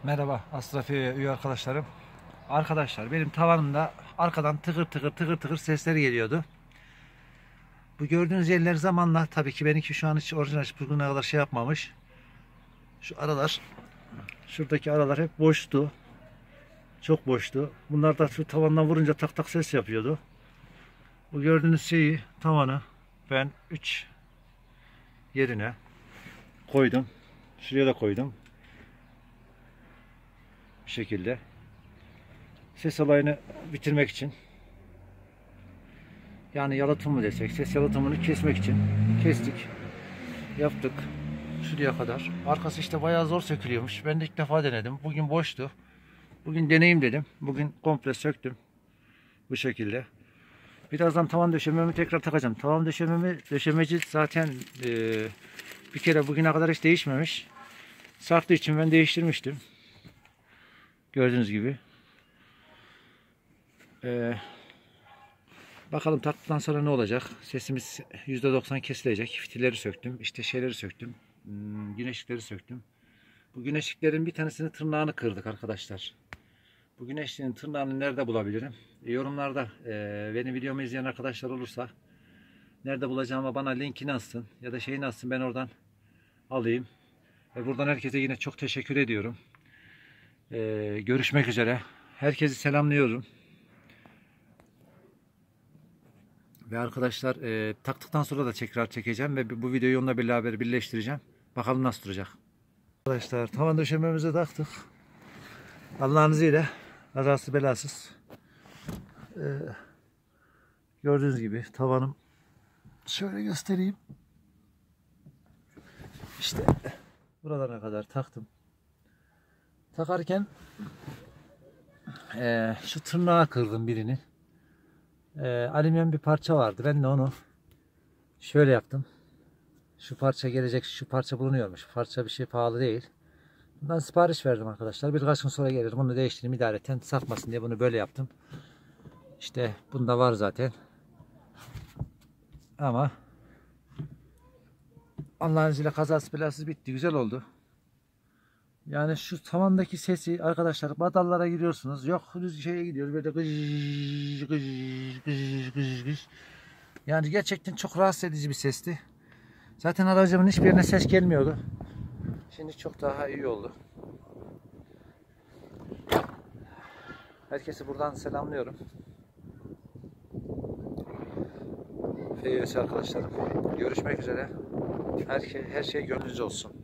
Merhaba Astrafi üye arkadaşlarım. Arkadaşlar benim tavanımda arkadan tıkır tıkır tıkır tıkır sesleri geliyordu. Bu gördüğünüz yerler zamanla tabii ki benimki şu an hiç orijinal bugüne kadar şey yapmamış. Şu aralar, şuradaki aralar hep boştu. Çok boştu. Bunlar da şu tavandan vurunca tak tak ses yapıyordu. Bu gördüğünüz şeyi tavanı ben 3 yerine koydum. Şuraya da koydum. Bu şekilde. Ses olayını bitirmek için. Yani yalıtım mı desek, ses yalıtımını kesmek için kestik, yaptık şuraya kadar. Arkası işte bayağı zor sökülüyormuş. Ben de ilk defa denedim. Bugün boştu. Bugün deneyim dedim. Bugün komple söktüm bu şekilde. Birazdan tavan döşememi tekrar takacağım. Tavan döşemeci zaten bir kere bugüne kadar hiç değişmemiş. Sarktığı için ben değiştirmiştim. Gördüğünüz gibi. Bakalım taktıktan sonra ne olacak? Sesimiz %90 kesilecek. Fitilleri söktüm. İşte şeyleri söktüm. Güneşlikleri söktüm. Bu güneşliklerin bir tanesini tırnağını kırdık arkadaşlar. Bu güneşliğin tırnağını nerede bulabilirim? Yorumlarda benim videomu izleyen arkadaşlar olursa nerede bulacağıma bana linkini atsın. Ya da şeyini atsın, ben oradan alayım. Ve buradan herkese yine çok teşekkür ediyorum. Görüşmek üzere. Herkesi selamlıyorum. Ve arkadaşlar taktıktan sonra da tekrar çekeceğim ve bu videoyu onunla beraber birleştireceğim. Bakalım nasıl duracak. Arkadaşlar tavan döşememize taktık. Allah'ın izniyle kazası belasız. Gördüğünüz gibi tavanım, şöyle göstereyim. İşte buralarına kadar taktım. Takarken şu tırnağı kırdım birini. Alüminyum bir parça vardı. Ben de onu şöyle yaptım. Şu parça gelecek, şu parça bulunuyormuş. Parça bir şey pahalı değil. Bundan sipariş verdim arkadaşlar. Birkaç gün sonra gelir. Bunu değiştirdim idareten, sarkmasın diye bunu böyle yaptım. İşte bunda var zaten. Ama Allah'ın izniyle kazasız belasız bitti. Güzel oldu. Yani şu tavandaki sesi arkadaşlar, badallara giriyorsunuz. Yok şeye gidiyor böyle gıj gıj gıj gıj gıj. Yani gerçekten çok rahatsız edici bir sesti. Zaten aracımın hiçbir yerine ses gelmiyordu. Şimdi çok daha iyi oldu. Herkesi buradan selamlıyorum. FYS arkadaşlarım. Görüşmek üzere. Her şey gönlünüzce olsun.